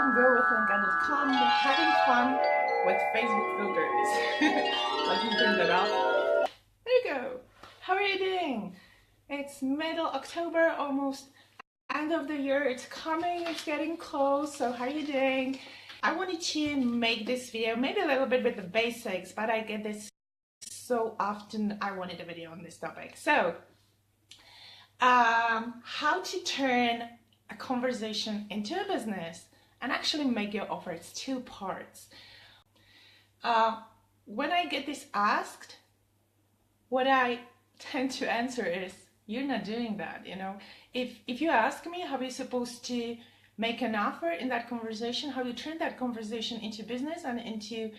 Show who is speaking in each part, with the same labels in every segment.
Speaker 1: I'm girlwithlinka.com, having fun with Facebook filters. Let me turn that off. There you go. How are you doing? It's middle October, almost end of the year. It's coming, it's getting close. So how are you doing? I wanted to make this video, maybe a little bit with the basics, but I get this so often. I wanted a video on this topic. So, how to turn a conversation into a business and actually make your offer. It's two parts. When I get this asked, what I tend to answer is, you're not doing that. If you ask me how you're supposed to make an offer in that conversation, how you turn that conversation into business and into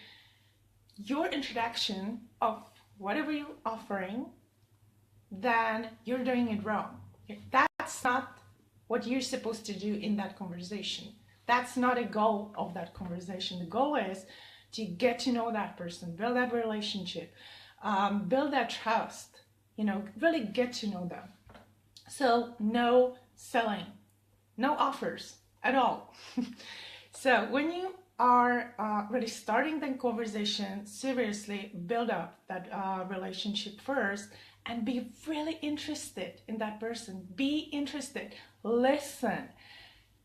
Speaker 1: your introduction of whatever you're offering, then you're doing it wrong. That's not what you're supposed to do in that conversation. That's not a goal of that conversation. The goal is to get to know that person, build that relationship, build that trust, really get to know them. So no selling, no offers at all. So when you are really starting the conversation, seriously build up that relationship first and be really interested in that person. Be interested, listen,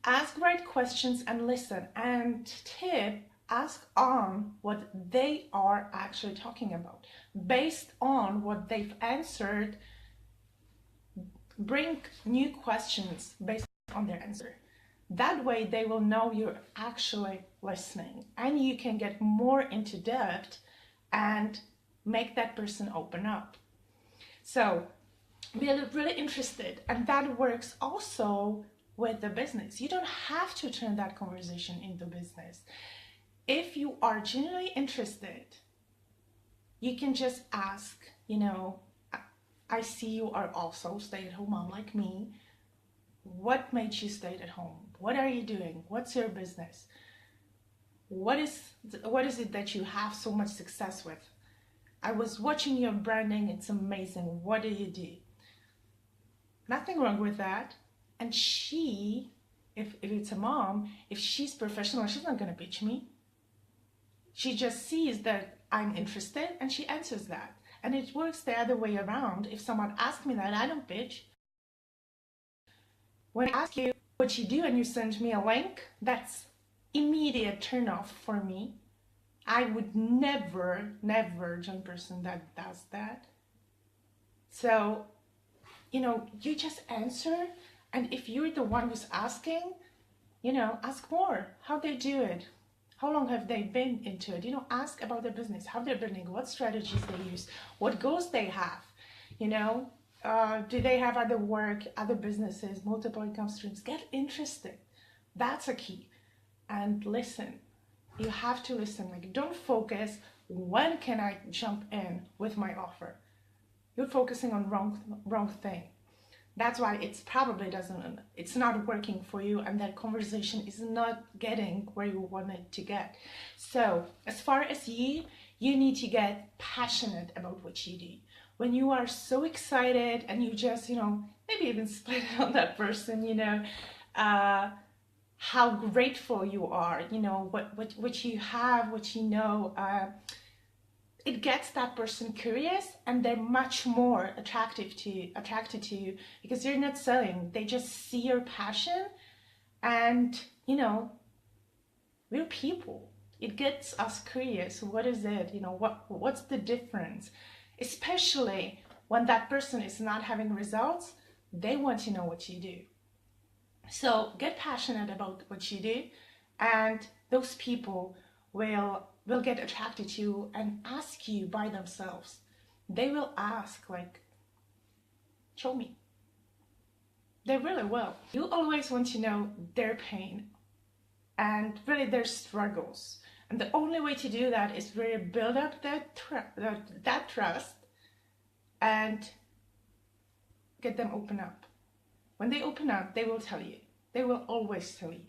Speaker 1: ask right questions and listen. And tip, ask on what they are actually talking about. Based on what they've answered, bring new questions based on their answer. That way they will know you're actually listening and you can get more into depth and make that person open up. So be really interested, and that works also with the business. You don't have to turn that conversation into business. If you are genuinely interested, you can just ask, I see you are also stay-at-home mom like me. What made you stay at home? What are you doing? What's your business? What is it that you have so much success with? I was watching your branding. It's amazing. What do you do? Nothing wrong with that. And she, if it's a mom, if she's professional, she's not going to pitch me. She just sees that I'm interested and she answers that. And it works the other way around. If someone asks me that, I don't pitch. When I ask you what you do and you send me a link, that's immediate turn off for me. I would never join a person that does that. So, you just answer, and if you're the one who's asking, ask more. How they do it. How long have they been into it? Ask about their business, how they're building, what strategies they use, what goals they have, do they have other work, other businesses, multiple income streams? Get interested. That's a key. And listen. You have to listen. Don't focus, when can I jump in with my offer? You're focusing on wrong thing. That's why it's not working for you, and that conversation is not getting where you want it to get. So as far as you need to get passionate about what you do. When you are so excited and you just, maybe even split it on that person, how grateful you are, what you have, what it gets that person curious, and they're much more attracted to you because you're not selling. They just see your passion, and we're people. It gets us curious. What is it? What's the difference? Especially when that person is not having results, they want to know what you do. So get passionate about what you do, and those people will get attracted to you and ask you by themselves. They will ask, show me. They really will. You always want to know their pain and really their struggles. And the only way to do that is really build up that trust and get them open up. When they open up, they will tell you. They will always tell you.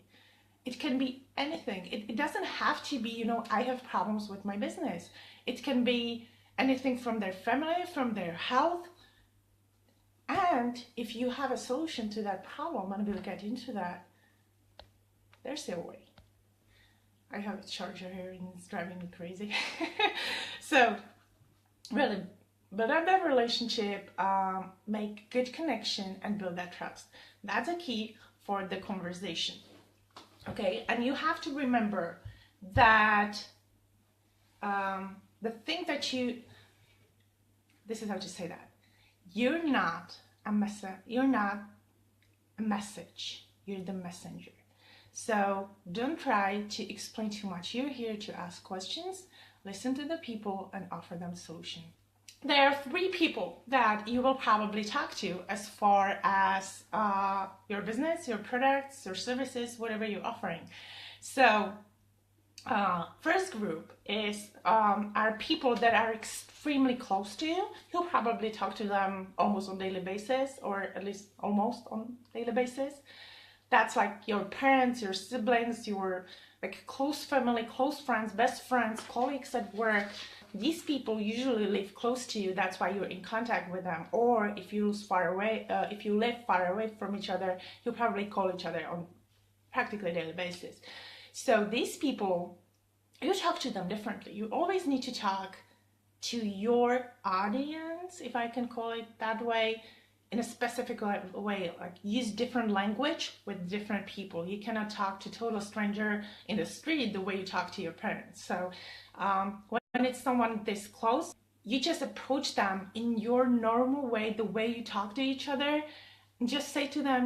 Speaker 1: It can be anything. It doesn't have to be, I have problems with my business. It can be anything from their family, from their health. And if you have a solution to that problem, and we'll get into that, there's a way. I have a charger here and it's driving me crazy. So really build up that relationship, make good connection and build that trust. That's a key for the conversation. Okay, and you have to remember that the thing that this is how to say that. You're not a you're not a message, you're the messenger. So don't try to explain too much. You're here to ask questions, listen to the people, and offer them solution. There are 3 people that you will probably talk to as far as your business, your products, your services, whatever you're offering. So first group is are people that are extremely close to you. You'll probably talk to them almost on a daily basis, or at least almost on a daily basis. That's like your parents, your siblings, your like close family, close friends, best friends, colleagues at work. These people usually live close to you. That's why you're in contact with them. Or if you live far away from each other, you'll probably call each other on practically a daily basis. So these people, you talk to them differently. You always need to talk to your audience, if I can call it that way, in a specific way, like use different language with different people. You cannot talk to total stranger in the street the way you talk to your parents. So when it's someone this close, you just approach them in your normal way, the way you talk to each other, and just say to them,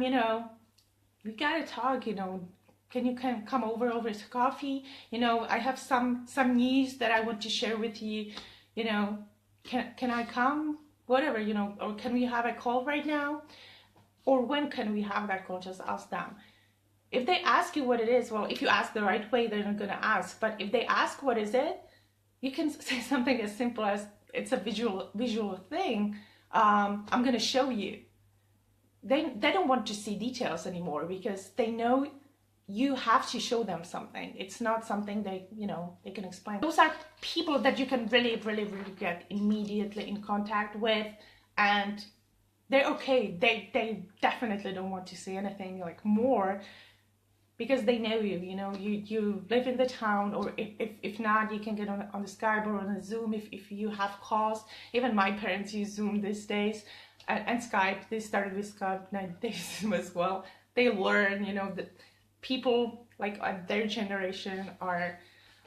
Speaker 1: we gotta talk, can you come over to coffee? I have some news that I want to share with you. Can I come? Whatever, or can we have a call right now? Or when can we have that call? Just ask them. If they ask you what it is, well, if you ask the right way, they're not going to ask. But if they ask what is it, you can say something as simple as, it's a visual thing. I'm going to show you. They don't want to see details anymore because they know you have to show them something. It's not something they can explain. Those are people that you can really, really, really get immediately in contact with, and they're okay. They definitely don't want to say anything like more because they know you live in the town, or if not, you can get on the Skype or on a Zoom if you have calls. Even my parents use Zoom these days and Skype. They started with Skype, now they use Zoom as well. They learn, that people like their generation are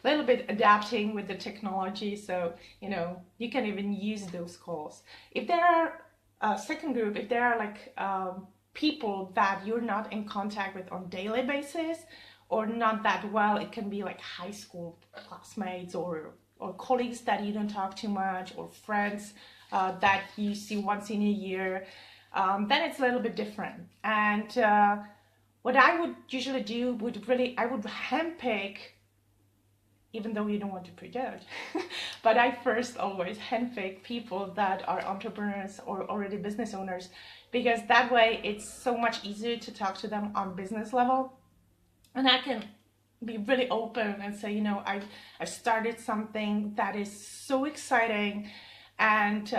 Speaker 1: a little bit adapting with the technology, so you can even use those calls. If there are a second group, if there are like people that you're not in contact with on daily basis or not that well, it can be like high school classmates or colleagues that you don't talk too much, or friends that you see once in a year, then it's a little bit different. And what I would usually do I would handpick, even though you don't want to prejudge, but I first always handpick people that are entrepreneurs or already business owners, because that way it's so much easier to talk to them on business level. And I can be really open and say, I started something that is so exciting, and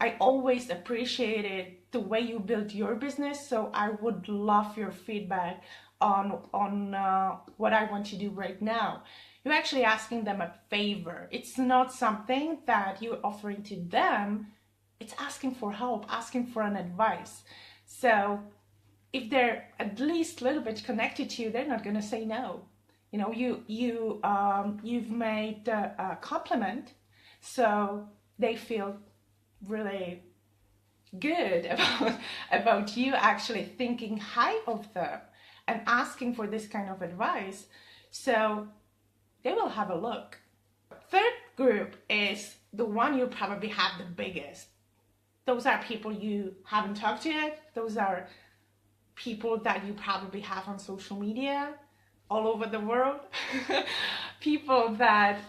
Speaker 1: I always appreciated the way you built your business, so I would love your feedback on what I want to do right now. You're actually asking them a favor. It's not something that you're offering to them. It's asking for help, asking for an advice. So if they're at least a little bit connected to you, they're not going to say no. You've made a compliment, so they feel really good about you actually thinking high of them and asking for this kind of advice. So they will have a look. Third group is the one you probably have the biggest. Those are people you haven't talked to yet. Those are people that you probably have on social media all over the world. people that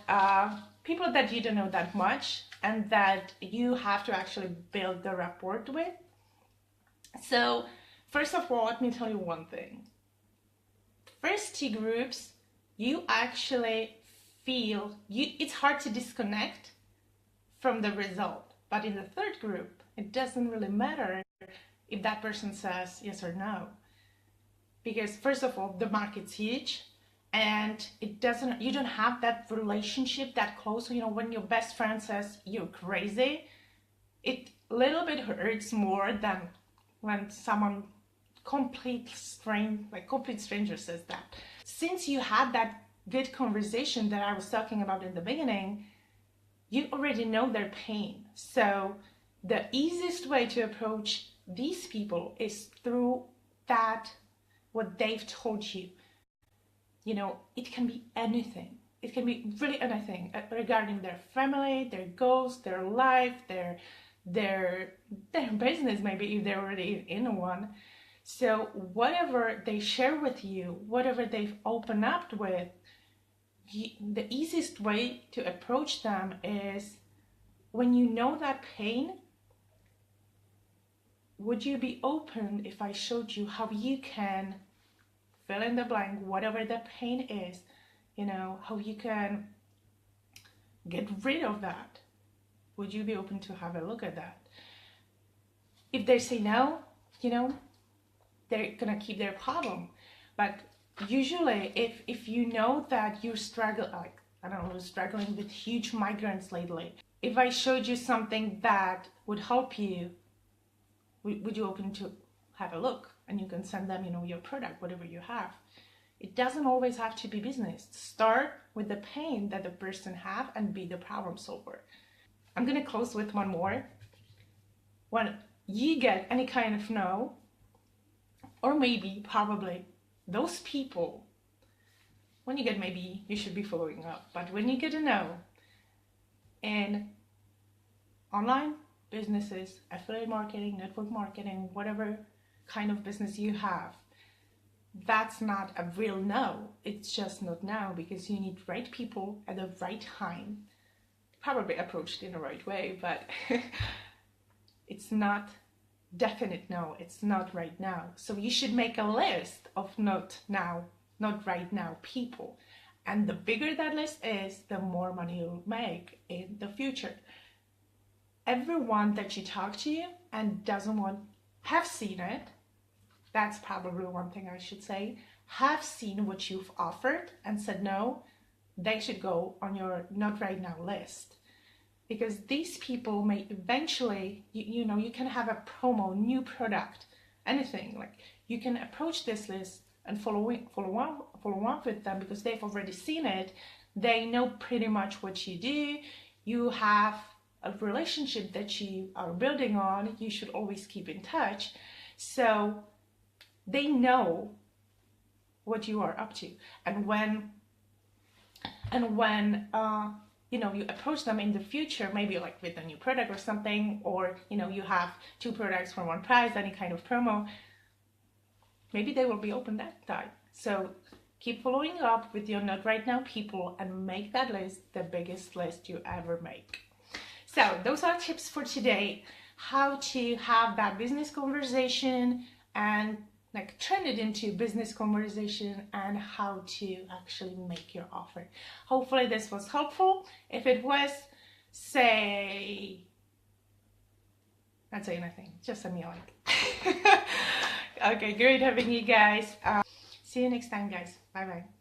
Speaker 1: you don't know that much and that you have to actually build the rapport with. So first of all, let me tell you one thing. First 2 groups, you actually feel it's hard to disconnect from the result. But in the third group, it doesn't really matter if that person says yes or no. Because first of all, the market's huge, and you don't have that relationship that close. You know, when your best friend says you're crazy, it a little bit hurts more than when someone complete stranger says that. Since you had that good conversation that I was talking about in the beginning, you already know their pain. So the easiest way to approach these people is through that, what they've told you. You know, it can be anything. It can be really anything regarding their family, their goals, their life, their business, maybe if they're already in one. So whatever they share with you, whatever they've opened up with, the easiest way to approach them is, when you know that pain, would you be open if I showed you how you can fill in the blank, whatever the pain is, you know, how you can get rid of that? Would you be open to have a look at that? If they say no, you know, they're gonna keep their problem. But usually if you know that you struggle, like, I don't know, struggling with huge migraines lately, if I showed you something that would help you, would you open to have a look? And you can send them, you know, your product, whatever you have. It doesn't always have to be business. Start with the pain that the person have and be the problem solver. I'm gonna close with one more. When you get any kind of no, or maybe, probably, those people, when you get maybe, you should be following up. But when you get a no in online businesses, affiliate marketing, network marketing, whatever kind of business you have, that's not a real no. It's just not now, because you need right people at the right time, probably approached in the right way, but it's not definite no, it's not right now. So you should make a list of not now, not right now people. And the bigger that list is, the more money you'll make in the future. Everyone that you talk to and doesn't want, have seen it, that's probably one thing I should say, have seen what you've offered and said no, they should go on your not right now list. Because these people may eventually, you know, you can have a promo, new product, anything. Like, you can approach this list and follow on with them, because they've already seen it. They know pretty much what you do. You have a relationship that you are building on. You should always keep in touch. So they know what you are up to. And when you know, you approach them in the future, maybe like with a new product or something, or, you know, you have 2 products for 1 price, any kind of promo, maybe they will be open that time. So keep following up with your not right now people and make that list the biggest list you ever make. So those are tips for today, how to have that business conversation and like turn it into business conversation, and how to actually make your offer. Hopefully this was helpful. If it was, not say anything, just send me a link. Okay, great having you guys. See you next time, guys. Bye bye.